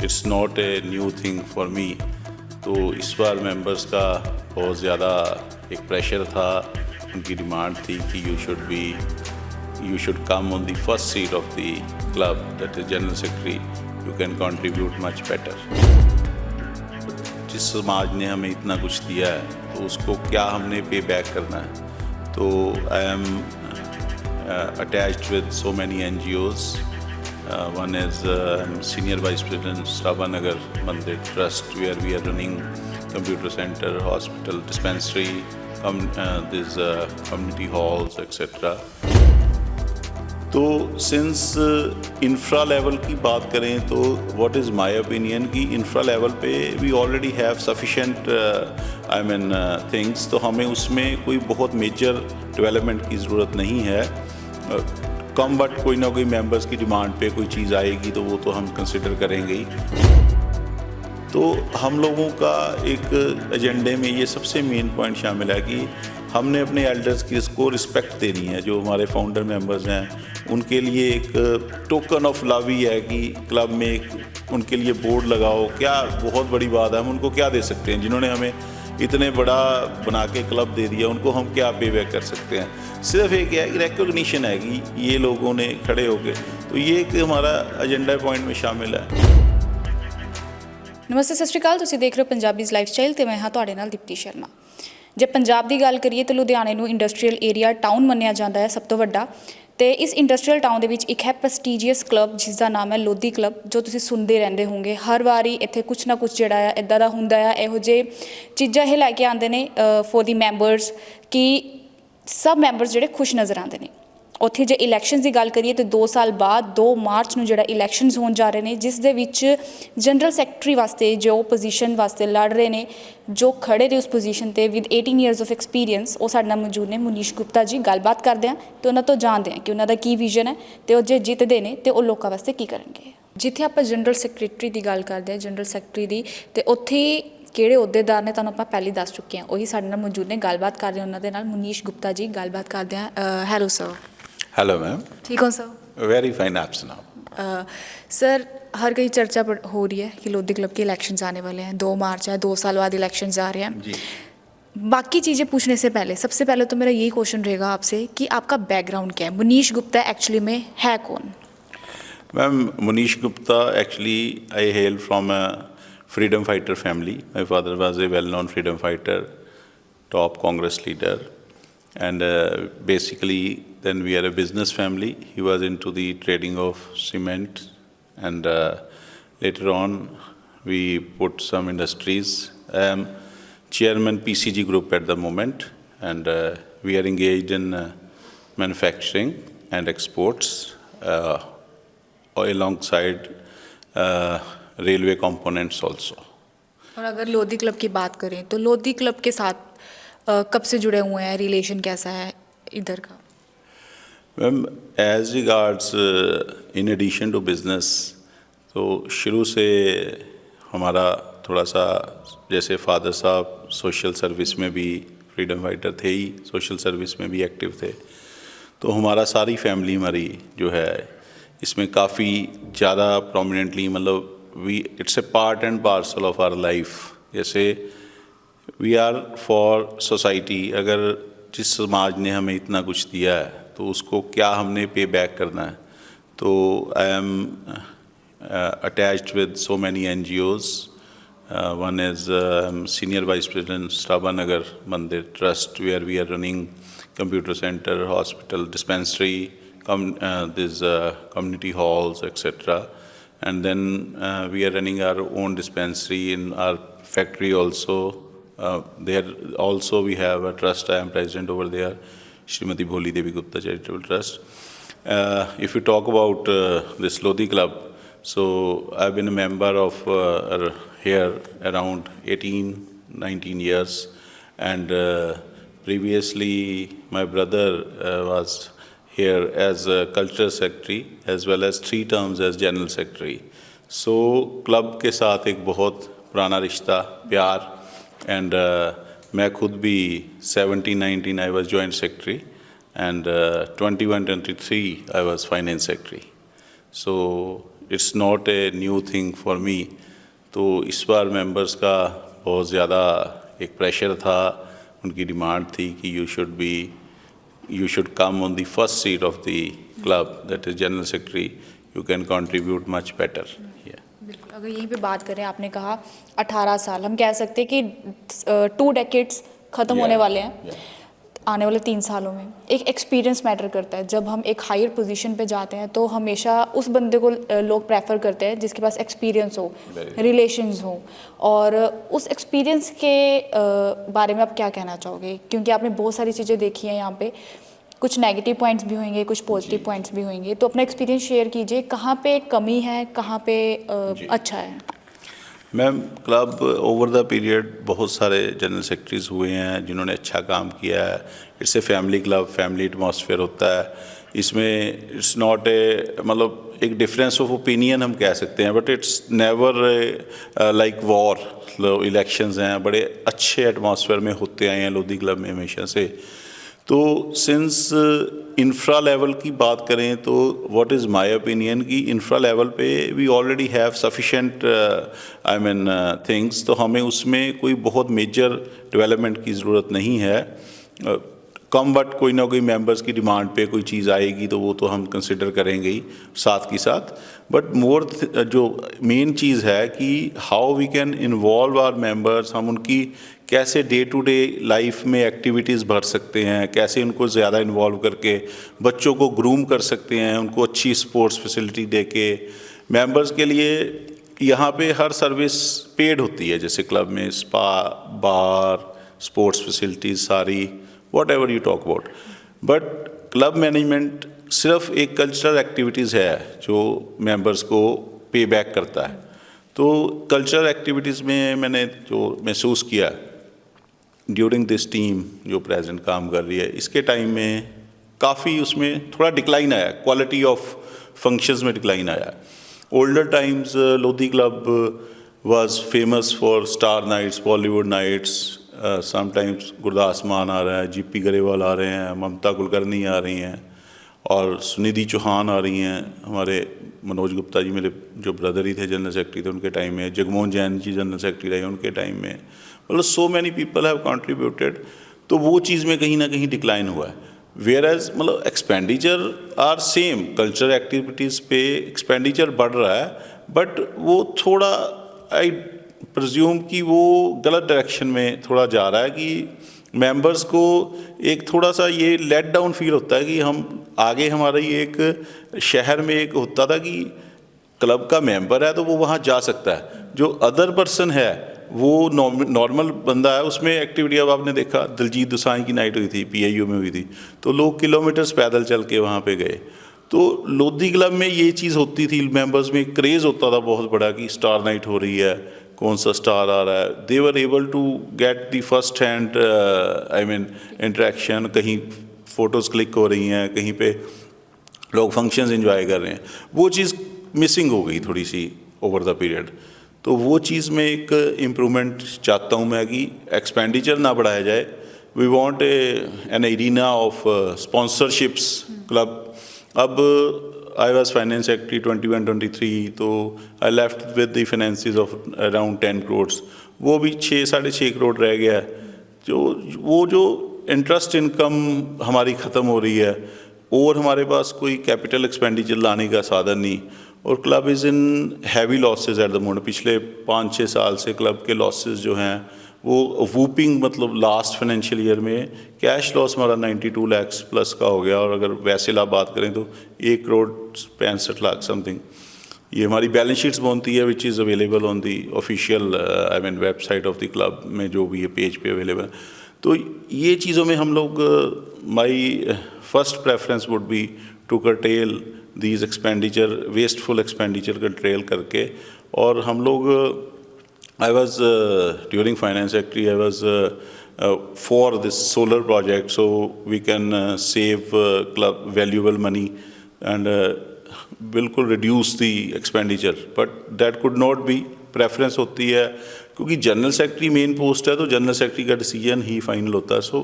It's not a new thing for me. तो इस बार members का बहुत ज़्यादा एक प्रेशर था, उनकी डिमांड थी कि you should come on the first seat of the club, that is general secretary, you can contribute much better। जिस समाज ने हमें इतना कुछ दिया है तो उसको क्या हमने पे बैक करना है। तो I am attached with so many NGOs। One is senior vice president Strabanagar Mandir Trust, where we are running computer center, hospital, dispensary, these community halls, etc। तो सिंस इंफ्रा लेवल की बात करें तो what is my opinion कि infra level पे we already have sufficient things, तो हमें उसमें कोई बहुत मेजर डेवलपमेंट की ज़रूरत नहीं है। कम बट कोई ना कोई मेंबर्स की डिमांड पे कोई चीज़ आएगी तो वो तो हम कंसिडर करेंगे ही। तो हम लोगों का एक एजेंडे में ये सबसे मेन पॉइंट शामिल है कि हमने अपने एल्डर्स की इसको रिस्पेक्ट देनी है। जो हमारे फाउंडर मेंबर्स हैं उनके लिए एक टोकन ऑफ लव ही है कि क्लब में एक उनके लिए बोर्ड लगाओ। क्या बहुत बड़ी बात है, हम उनको क्या दे सकते हैं? जिन्होंने हमें इतने बड़ा बना के क्लब दे दिया, उनको हम क्या पे बैक कर सकते हैं? सिर्फ एक रिकॉग्निशन है कि ये लोगों ने खड़े हो गए। तो ये एक हमारा एजेंडा पॉइंट में शामिल है। नमस्ते, सत श्री अकाल। तुसीं देख रहे हो पंजाबीज़ लाइफस्टाइल ते मैं हाँ तुहाडे नाल दीप्ति शर्मा। जे पंजाब की गल करिए तो लुधियाने नूं इंडस्ट्रीयल एरिया टाउन मन्निया जाता है सब तो वड्डा। तो इस इंडस्ट्रीयल टाउन दे विच एक है प्रैसटीजीअस क्लब जिसका नाम है लोधी क्लब, जो तुसीं सुनते रहंदे होंगे। हर वारी इत्थे कुछ ना कुछ जिहड़ा है इदां दा हुंदा है, इहो जे चीज़ां इह लैके आंदे ने फॉर दी मैंबर्स कि सब मैंबर्स जिहड़े खुश नज़र आंदे ने। उत्थे जे इलैक्शनस की गल करिए तो 2 साल बाद 2 मार्च नूं जिहड़ा इलैक्शनस होण जा रहे हैं, जिस दे विच जनरल सैकटरी वास्ते जो पोजीशन वास्ते लड़ रहे हैं, जो खड़े ने उस पोजीशन ते विद 18 ईयर्स ऑफ एक्सपीरियंस, वो साडे नाल मौजूद ने मुनीश गुप्ता जी। गलबात करते हैं तो उन्होंने तो जानते हैं कि उन्होंने की विजन है तो जे जितते हैं तो वो लोगों वास्ते की करनगे। जिथे आप जनरल सैकटरी की गल करते हैं, जनरल सैकटरी की, तो उत्थे किहड़े अहुदेदार ने तुहानूं आपां पहले दस चुके हैं, वही साडे नाल मौजूद ने। गलबात करते हैं उन्होंने नाल। मुनीश गुप्ता जी, गलबात करते हैं। Hello sir. Hello ma'am. ठीक हो सर? वेरी फाइन, आप सुनाओ। सर, हर कहीं चर्चा हो रही है कि लोधी क्लब के इलेक्शंस आने वाले हैं। 2 मार्च है, 2 साल बाद इलेक्शंस आ रहे हैं जी। बाकी चीज़ें पूछने से पहले सबसे पहले तो मेरा यही क्वेश्चन रहेगा आपसे कि आपका बैकग्राउंड क्या है? मुनीश गुप्ता एक्चुअली में है कौन? Ma'am, Munish Gupta actually I hello from a freedom fighter family. My father was a well known freedom fighter, top Congress leader, and basically then we are a business family. He was into the trading of cement, and later on we put some industries. I am chairman PCG group at the moment, and we are engaged in manufacturing and exports alongside railway components also। और अगर Lodhi club की बात करें तो Lodhi club के साथ कब से जुड़े हुए हैं? रिलेशन कैसा है इधर का? Ma'am, as regards in addition to business, तो शुरू से हमारा थोड़ा सा, जैसे फादर साहब सोशल सर्विस में भी फ्रीडम फाइटर थे ही, सोशल सर्विस में भी एक्टिव थे, तो हमारा सारी फैमिली हमारी जो है इसमें काफ़ी ज़्यादा प्रोमिनेंटली, मतलब we it's a part and parcel of our life. जैसे वी आर फॉर सोसाइटी। अगर जिस समाज ने हमें इतना कुछ दिया है तो उसको क्या हमने पे बैक करना है। तो I am attached with so many NGOs। One is senior vice president स्ट्राबानगर Mandir trust, where we are running computer centre, hospital, dispensary, these community halls, etc. And then we are running our own dispensary in our factory also। There also we have a trust. I am president over there, Shrimati Bholi Devi Gupta Charitable Trust। If you talk about this Lodhi Club, so I've been a member of here around 18-19 years, and previously my brother was here as a culture secretary as well as 3 terms as general secretary। So club के साथ एक बहुत पुराना रिश्ता, प्यार, and मैं खुद भी 17-19 I was joint secretary, and 21-23 I was finance secretary. So it's not a new thing for me. तो इस बार मेंबर्स का बहुत ज़्यादा एक प्रेशर था, उनकी डिमांड थी कि you should come on the first seat of the club, that is general secretary, you can contribute much better. Yeah. बिल्कुल, अगर यहीं पे बात करें, आपने कहा 18 साल, हम कह सकते हैं कि 2 डेकेड्स ख़त्म होने वाले हैं आने वाले 3 सालों में। एक एक्सपीरियंस मैटर करता है। जब हम एक हायर पोजीशन पे जाते हैं तो हमेशा उस बंदे को लोग प्रेफर करते हैं जिसके पास एक्सपीरियंस हो, रिलेशंस हो। और उस एक्सपीरियंस के बारे में आप क्या कहना चाहोगे? क्योंकि आपने बहुत सारी चीज़ें देखी हैं यहाँ पे, कुछ नेगेटिव पॉइंट्स भी होंगे, कुछ पॉजिटिव पॉइंट्स भी होंगे, तो अपना एक्सपीरियंस शेयर कीजिए, कहाँ पे कमी है, कहाँ पे अच्छा है। Ma'am, club over the period बहुत सारे जनरल सेक्रेटरीज हुए हैं जिन्होंने अच्छा काम किया है। It's a family club, family atmosphere होता है इसमें। इट्स नॉट ए मतलब एक डिफरेंस ऑफ ओपिनियन हम कह सकते हैं, but it's never like war. Elections हैं, बड़े अच्छे एटमॉस्फेयर में होते आए हैं लोधी क्लब में हमेशा से। तो सिंस इंफ्रा लेवल की बात करें तो व्हाट इज़ माय ओपिनियन कि इंफ्रा लेवल पे we already have sufficient I mean things, तो हमें उसमें कोई बहुत मेजर डेवलपमेंट की ज़रूरत नहीं है। कम बट कोई ना कोई मेंबर्स की डिमांड पे कोई चीज़ आएगी तो वो तो हम कंसिडर करेंगे ही साथ के साथ। बट मोर जो मेन चीज़ है कि how we can involve our members, हम उनकी कैसे डे टू डे लाइफ में एक्टिविटीज़ भर सकते हैं, कैसे उनको ज़्यादा इन्वॉल्व करके बच्चों को ग्रूम कर सकते हैं, उनको अच्छी स्पोर्ट्स फैसिलिटी दे के। मेंबर्स के लिए यहाँ पे हर सर्विस पेड होती है, जैसे क्लब में स्पा, बार, स्पोर्ट्स फैसिलिटीज़ सारी, what ever you talk about. But club management सिर्फ एक कल्चरल एक्टिविटीज़ है जो मेंबर्स को पे बैक करता है। तो कल्चरल एक्टिविटीज़ में मैंने जो महसूस किया ड्यूरिंग दिस टीम जो प्रेजेंट काम कर रही है, इसके टाइम में काफ़ी उसमें थोड़ा डिक्लाइन आया, क्वालिटी ऑफ फंक्शंस में डिक्लाइन आया। Older times Lodhi club was famous for star nights, Bollywood nights, sometimes Gurdas Maan आ रहा है, जीपी गरेवाल आ रहे हैं, ममता कुलकर्णी आ रही हैं और सुनिधि चौहान आ रही हैं, हमारे मनोज गुप्ता जी मेरे जो ब्रदर ही थे जनरल सेक्रेटरी थे उनके टाइम में, जगमोहन जैन जी जनरल सेक्रेटरी रहे उनके टाइम में, मतलब so many people have contributed. तो वो चीज़ में कहीं ना कहीं डिक्लाइन हुआ है। वेयर एज मतलब expenditure are same, cultural activities पे एक्सपेंडिचर बढ़ रहा है, बट वो थोड़ा आई प्रज्यूम कि वो गलत डायरेक्शन में थोड़ा जा रहा है कि मेंबर्स को एक थोड़ा सा ये लेट डाउन फील होता है कि हम आगे हमारा ये एक शहर में एक होता था कि क्लब का मेंबर है तो वो वहाँ जा सकता है, जो अदर पर्सन है वो नॉर्मल बंदा है उसमें एक्टिविटी। अब आपने देखा दिलजीत दोसांझ की नाइट हुई थी, PIU में हुई थी, तो लोग किलोमीटर्स पैदल चल के वहाँ पे गए। तो लोधी क्लब में ये चीज़ होती थी, मेंबर्स में क्रेज़ होता था बहुत बड़ा कि स्टार नाइट हो रही है, कौन सा स्टार आ रहा है। They were able to get the first hand I mean interaction, कहीं फ़ोटोज़ क्लिक हो रही हैं, कहीं पे लोग फंक्शंस एंजॉय कर रहे हैं। वो चीज़ मिसिंग हो गई थोड़ी सी ओवर द पीरियड। तो वो चीज़ में एक इम्प्रूवमेंट चाहता हूँ मैं कि एक्सपेंडिचर ना बढ़ाया जाए। We want an arena of sponsorships club. अब I was finance secretary 21-23, तो I left with the finances of around 10 crores। वो भी 6-6.5 करोड़ रह गया है। जो इंटरेस्ट इनकम हमारी ख़त्म हो रही है और हमारे पास कोई कैपिटल एक्सपेंडिचर लाने का साधन नहीं, और club is in heavy losses at the moment. पिछले 5-6 साल से क्लब के लॉसेज जो हैं वो वूपिंग, मतलब लास्ट फाइनेंशियल ईयर में कैश लॉस हमारा 92 लाख प्लस का हो गया, और अगर वैसे लाभ बात करें तो 1,65,00,000 समथिंग। ये हमारी बैलेंस शीट्स बनती है which is available on the official I mean website of the club में, जो भी ये पेज पे अवेलेबल। तो ये चीज़ों में हम लोग my first preference would be to curtail these expenditure, wasteful expenditure curtail करके। और हम लोग I was during finance secretary, I was for this solar project, so we can save club valuable money and बिल्कुल reduce the expenditure, but that could not be। preference होती है क्योंकि general secretary main post है, तो general secretary का decision ही final होता है। So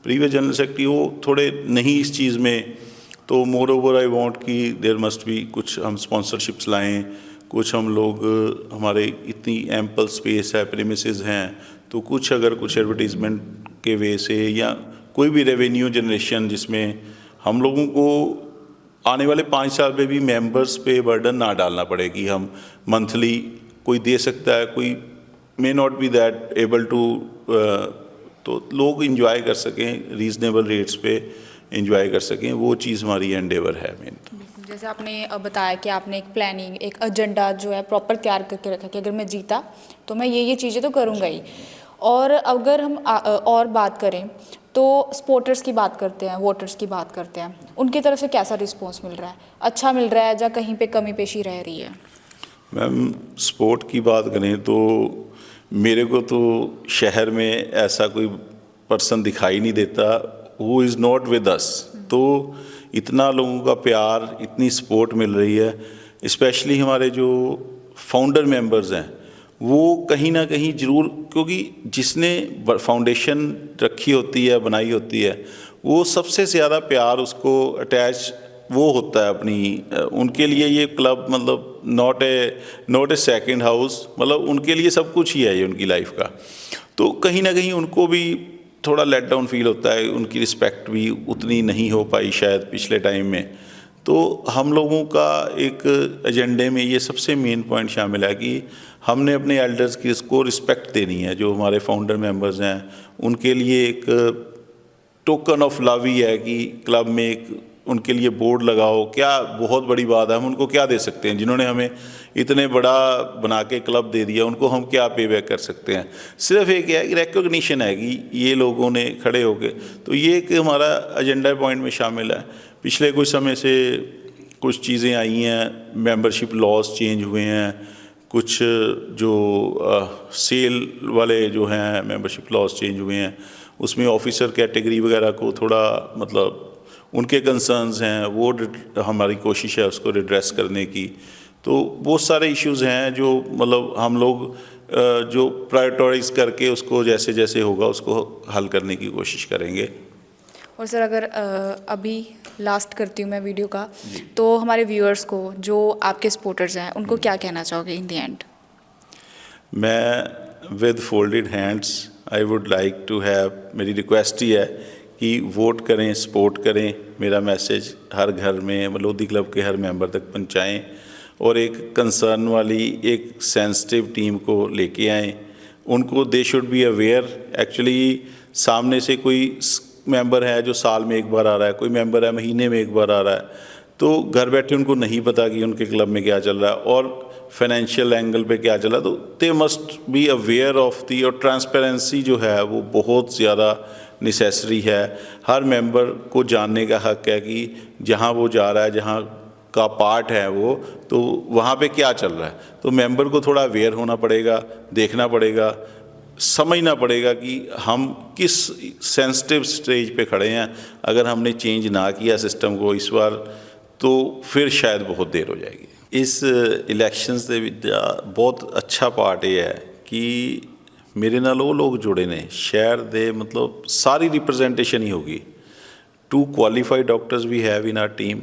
previous general secretary वो थोड़े नहीं इस चीज़ में तो मोर ओवर आई वांट कि देयर मस्ट बी कुछ हम स्पॉन्सरशिप्स लाएं, कुछ हम लोग हमारे इतनी एम्पल स्पेस है, प्रीमिसेस हैं, तो कुछ अगर कुछ एडवर्टीजमेंट के वे से या कोई भी रेवेन्यू जनरेशन जिसमें हम लोगों को आने वाले 5 साल में भी मेंबर्स पे बर्डन ना डालना पड़े कि हम मंथली कोई दे सकता है, कोई may not be that able to, तो लोग इंजॉय कर सकें, रीज़नेबल रेट्स पे इंजॉय कर सकें, वो चीज़ हमारी एंडेवर है मेन। जैसे आपने बताया कि आपने एक प्लानिंग, एक एजेंडा जो है प्रॉपर तैयार करके रखा कि अगर मैं जीता तो मैं ये चीज़ें तो करूँगा ही। और अगर हम और बात करें तो सपोर्टर्स की बात करते हैं, वोटर्स की बात करते हैं, उनकी तरफ से कैसा रिस्पॉन्स मिल रहा है? अच्छा मिल रहा है या कहीं पे कमी पेशी रह रही है? मैम स्पोर्ट की बात करें तो मेरे को तो शहर में ऐसा कोई पर्सन दिखाई नहीं देता who is not with us. तो इतना लोगों का प्यार, इतनी सपोर्ट मिल रही है, स्पेशली हमारे जो फाउंडर मेंबर्स हैं वो कहीं ना कहीं ज़रूर, क्योंकि जिसने फाउंडेशन रखी होती है, बनाई होती है, वो सबसे ज़्यादा प्यार उसको अटैच वो होता है अपनी, उनके लिए ये क्लब मतलब नॉट ए सेकंड हाउस, मतलब उनके लिए सब कुछ ही है ये उनकी लाइफ का। तो कहीं ना कहीं उनको भी थोड़ा लेट डाउन फील होता है, उनकी रिस्पेक्ट भी उतनी नहीं हो पाई शायद पिछले टाइम में। तो हम लोगों का एक एजेंडे में ये सबसे मेन पॉइंट शामिल है कि हमने अपने एल्डर्स की इसको रिस्पेक्ट देनी है। जो हमारे फाउंडर मेंबर्स हैं उनके लिए एक टोकन ऑफ लव ही है कि क्लब में एक उनके लिए बोर्ड लगाओ। क्या बहुत बड़ी बात है, हम उनको क्या दे सकते हैं? जिन्होंने हमें इतने बड़ा बना के क्लब दे दिया, उनको हम क्या पे बैक कर सकते हैं? सिर्फ एक है रिकॉग्निशन है कि ये लोगों ने खड़े होके, तो ये एक हमारा एजेंडा पॉइंट में शामिल है। पिछले कुछ समय से कुछ चीज़ें आई हैं, मेंबरशिप लॉज चेंज हुए हैं, कुछ जो सेल वाले जो हैं मेंबरशिप लॉज चेंज हुए हैं, उसमें ऑफिसर कैटेगरी वगैरह को थोड़ा मतलब उनके कंसर्न्स हैं, वो हमारी कोशिश है उसको रिड्रेस करने की। तो बहुत सारे इश्यूज़ हैं जो मतलब हम लोग जो प्रायोरिटाइज करके उसको जैसे जैसे होगा उसको हल करने की कोशिश करेंगे। और सर अगर अभी लास्ट करती हूँ मैं वीडियो का, तो हमारे व्यूअर्स को जो आपके सपोर्टर्स हैं उनको क्या कहना चाहोगे इन द एंड? मैं with folded hands I would like to have, मेरी रिक्वेस्ट ही है कि वोट करें, सपोर्ट करें, मेरा मैसेज हर घर में लोधी क्लब के हर मेंबर तक पहुंचाएं और एक कंसर्न वाली एक सेंसिटिव टीम को लेके आएं। उनको they should be aware. Actually सामने से कोई मेंबर है जो साल में एक बार आ रहा है, कोई मेंबर है महीने में एक बार आ रहा है, तो घर बैठे उनको नहीं पता कि उनके क्लब में क्या चल रहा है और फाइनेंशियल एंगल पे क्या चला। तो they must be aware of the, और ट्रांसपेरेंसी जो है वो बहुत ज़्यादा नेसेसरी है। हर मेंबर को जानने का हक है कि जहाँ वो जा रहा है, जहाँ का पार्ट है वो, तो वहाँ पे क्या चल रहा है। तो मेंबर को थोड़ा अवेयर होना पड़ेगा, देखना पड़ेगा, समझना पड़ेगा कि हम किस सेंसिटिव स्टेज पे खड़े हैं। अगर हमने चेंज ना किया सिस्टम को इस बार, तो फिर शायद बहुत देर हो जाएगी। इस इलैक्शनस ਦੇ ਵਿੱਚ ਬਹੁਤ ਅੱਛਾ ਪਾਰਟ ਇਹ ਹੈ ਕਿ ਮੇਰੇ ਨਾਲ ਉਹ ਲੋਕ ਜੁੜੇ ਨੇ ਸ਼ਹਿਰ ਦੇ, ਮਤਲਬ ਸਾਰੀ ਰਿਪਰੈਜ਼ੈਂਟੇਸ਼ਨ ਹੀ ਹੋਗੀ। 2 qualified doctors we have in our team,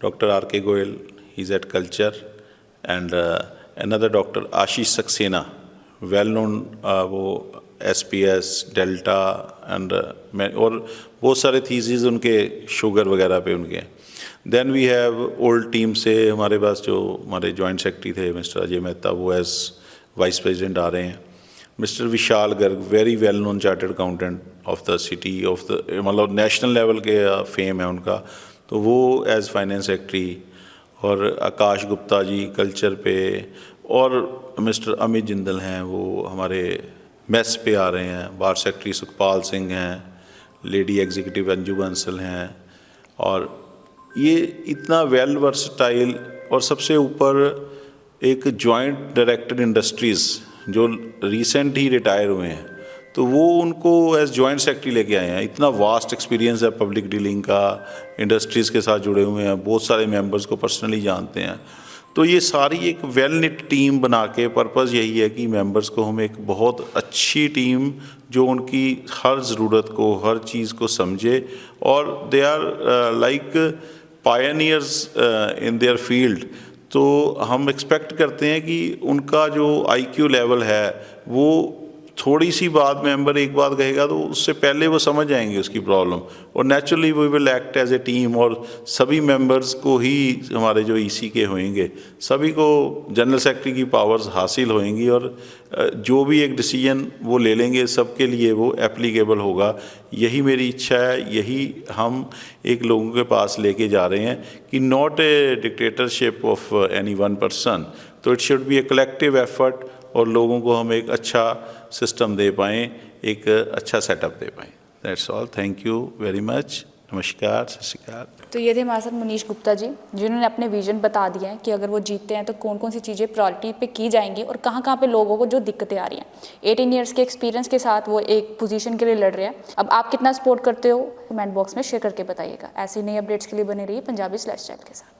Dr. R.K. Goyal, he's at culture, and another Dr. Ashish Saxena, well known, वो SPS, डेल्टा एंड और बहुत सारे थीसिस उनके शुगर वगैरह पे उनके। Then we have old team से हमारे पास जो हमारे जॉइंट सेक्रेटरी थे मिस्टर अजय मेहता, वो एज वाइस प्रेसिडेंट आ रहे हैं। Mister Vishal Garg, very well known chartered accountant of the city of the, मतलब नेशनल लेवल के फेम है उनका, तो वो एज फाइनेंस सेक्रेटरी। और आकाश गुप्ता जी कल्चर पे, और मिस्टर अमित जिंदल हैं वो हमारे मेस पे आ रहे हैं। बार सेक्रेटरी सुखपाल सिंह हैं, लेडी एग्जीक्यूटिव अंजू बंसल हैं। और ये इतना वेल वर्सटाइल, और सबसे ऊपर एक जॉइंट डायरेक्टर इंडस्ट्रीज़ जो रिसेंट ही रिटायर हुए हैं, तो वो उनको एज जॉइंट सेक्रेटरी लेके आए हैं। इतना वास्ट एक्सपीरियंस है पब्लिक डीलिंग का, इंडस्ट्रीज़ के साथ जुड़े हुए हैं, बहुत सारे मेंबर्स को पर्सनली जानते हैं। तो ये सारी एक वेल निट टीम बना के, पर्पज़ यही है कि मेंबर्स को हम एक बहुत अच्छी टीम जो उनकी हर ज़रूरत को, हर चीज़ को समझे, और they are like pioneers in their field. तो हम एक्सपेक्ट करते हैं कि उनका जो IQ लेवल है वो थोड़ी सी बात मेंबर एक बात कहेगा तो उससे पहले वो समझ जाएंगे उसकी प्रॉब्लम, और naturally we will act as a team. और सभी मेंबर्स को ही, हमारे जो EC के होंगे सभी को जनरल सेक्रेटरी की पावर्स हासिल होंगी, और जो भी एक डिसीजन वो ले लेंगे सबके लिए वो एप्लीकेबल होगा। यही मेरी इच्छा है, यही हम एक लोगों के पास लेके जा रहे हैं कि not a dictatorship of any one person, तो it should be a collective effort, और लोगों को हम एक अच्छा सिस्टम दे पाएँ, एक अच्छा सेटअप दे पाएँ। That's all, thank you very much, नमस्कार, सत श्री अकाल। तो ये थे हमारे साथ मुनीश गुप्ता जी, जिन्होंने अपने विजन बता दिया है कि अगर वो जीतते हैं तो कौन कौन सी चीज़ें प्रायोरिटी पे की जाएंगी और कहाँ पे लोगों को जो दिक्कतें आ रही हैं। 18 ईयर्स के एक्सपीरियंस के साथ वो एक पोजीशन के लिए लड़ रहे हैं। अब आप कितना सपोर्ट करते हो कमेंट बॉक्स में शेयर करके बताइएगा। ऐसी नई अपडेट्स के लिए बने रहिए पंजाबी लाइफस्टाइल के साथ।